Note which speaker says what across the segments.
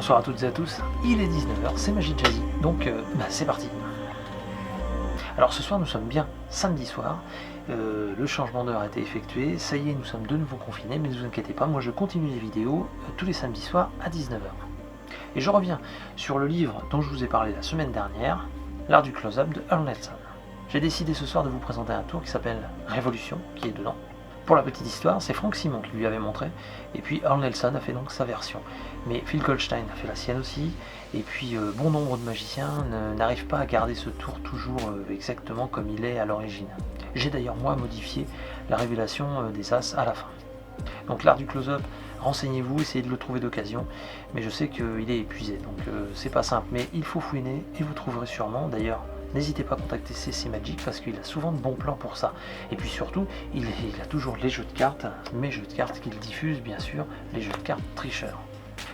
Speaker 1: Bonsoir à toutes et à tous, il est 19h, c'est Magic Jazzy, donc c'est parti. Alors ce soir nous sommes bien samedi soir, le changement d'heure a été effectué, ça y est nous sommes de nouveau confinés, mais ne vous inquiétez pas, moi je continue les vidéos tous les samedis soirs à 19h. Et je reviens sur le livre dont je vous ai parlé la semaine dernière, L'art du close-up de Earl Nelson. J'ai décidé ce soir de vous présenter un tour qui s'appelle Révolution, qui est dedans. Pour la petite histoire, c'est Frank Simon qui lui avait montré, et puis Earl Nelson a fait donc sa version. Mais Phil Goldstein a fait la sienne aussi, et puis bon nombre de magiciens n'arrivent pas à garder ce tour toujours exactement comme il est à l'origine. J'ai d'ailleurs moi modifié la révélation des As à la fin. Donc l'art du close-up, renseignez-vous, essayez de le trouver d'occasion, mais je sais qu'il est épuisé, donc c'est pas simple, mais il faut fouiner, et vous trouverez sûrement, d'ailleurs, n'hésitez pas à contacter CC Magic parce qu'il a souvent de bons plans pour ça. Et puis surtout, il a toujours les jeux de cartes, mes jeux de cartes qu'il diffuse bien sûr, les jeux de cartes tricheurs,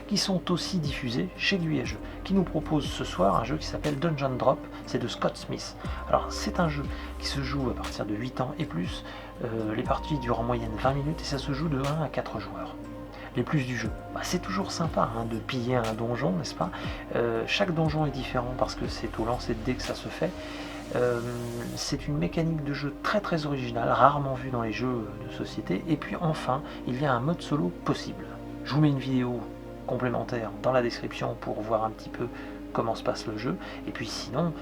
Speaker 1: qui sont aussi diffusés chez Guy Jeux, qui nous propose ce soir un jeu qui s'appelle Dungeon Drop, c'est de Scott Smith. Alors c'est un jeu qui se joue à partir de 8 ans et plus, les parties durent en moyenne 20 minutes et ça se joue de 1 à 4 joueurs. Les plus du jeu, c'est toujours sympa de piller un donjon, n'est-ce pas? Chaque donjon est différent parce que c'est au lancer de dés que ça se fait. C'est une mécanique de jeu très très originale, rarement vue dans les jeux de société. Et puis enfin, il y a un mode solo possible. Je vous mets une vidéo complémentaire dans la description pour voir un petit peu comment se passe le jeu. Et puis sinon,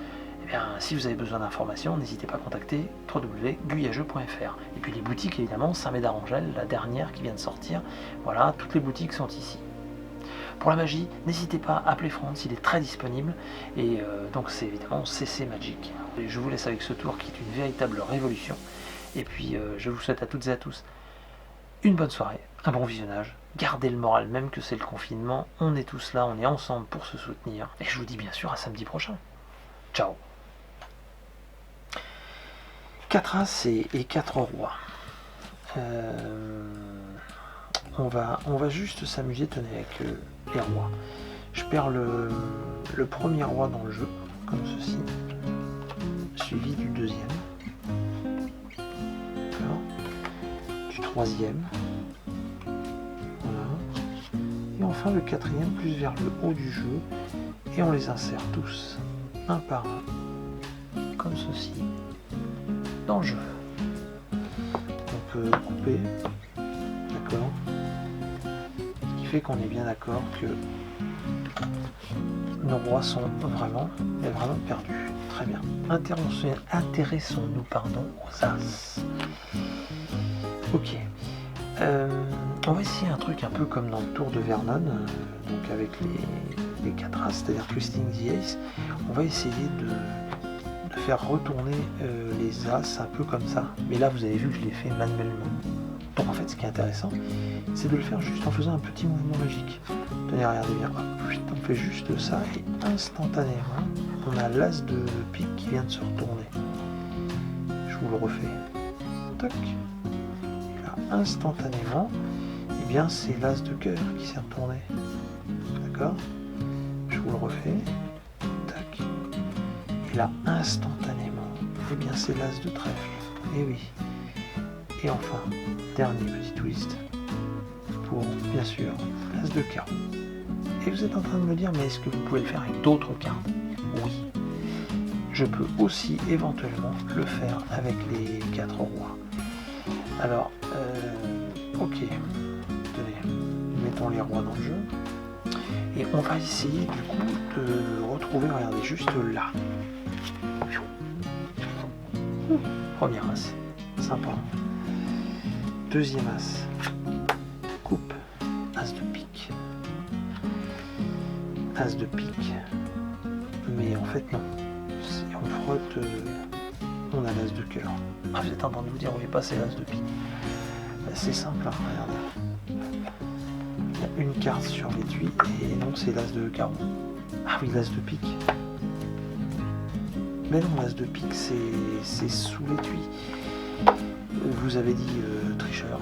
Speaker 1: si vous avez besoin d'informations, n'hésitez pas à contacter www.guyageux.fr. Et puis les boutiques, évidemment, Saint-Médard d'Arangel, la dernière qui vient de sortir. Voilà, toutes les boutiques sont ici. Pour la magie, n'hésitez pas à appeler Franz, il est très disponible. Et donc c'est évidemment CC Magic. Et je vous laisse avec ce tour qui est une véritable révolution. Et puis je vous souhaite à toutes et à tous une bonne soirée, un bon visionnage. Gardez le moral, même que c'est le confinement. On est tous là, on est ensemble pour se soutenir. Et je vous dis bien sûr à samedi prochain. Ciao. 4 As et 4 rois. On va juste s'amuser, tenez, avec les rois. Je perds le premier roi dans le jeu, comme ceci, suivi du deuxième, du troisième, voilà. Et enfin le quatrième plus vers le haut du jeu, et on les insère tous, un par un, comme ceci, dans le jeu. On peut couper, d'accord, ce qui fait qu'on est bien d'accord que nos rois sont vraiment perdus. Très bien. Intéressons-nous aux As. Ok. On va essayer un truc un peu comme dans le tour de Vernon, donc avec les 4 As, c'est-à-dire Twisting the Ace. On va essayer de faire retourner les As un peu comme ça. Mais là, vous avez vu que je l'ai fait manuellement. Donc en fait, ce qui est intéressant, c'est de le faire juste en faisant un petit mouvement magique. Tenez, regardez bien. On fait juste ça et instantanément, on a l'As de pique qui vient de se retourner. Je vous le refais. Toc. Et là, instantanément, eh bien, c'est l'As de cœur qui s'est retourné. D'accord? Je vous le refais. Tac. Et là, instantanément, eh bien, c'est l'As de trèfle. Et oui. Et enfin, dernier petit twist pour, bien sûr, l'As de carreau. Et vous êtes en train de me dire, mais est-ce que vous pouvez le faire avec d'autres cartes? Oui. Je peux aussi éventuellement le faire avec les 4 rois. Alors, ok. Tenez, mettons les rois dans le jeu. Et on va essayer du coup de retrouver, regardez, juste là. Premier As. Sympa. Deuxième As. Coupe. As de pique. As de pique. Mais en fait non. Si on frotte, on a l'As de cœur. Ah, vous êtes en train de vous dire, on va passer l'As de pique. C'est simple, hein, regardez. Il y a une carte sur l'étui et non, c'est l'As de carreau. Ah oui, l'As de pique. Mais non, l'As de pique, c'est sous l'étui. Vous avez dit tricheur.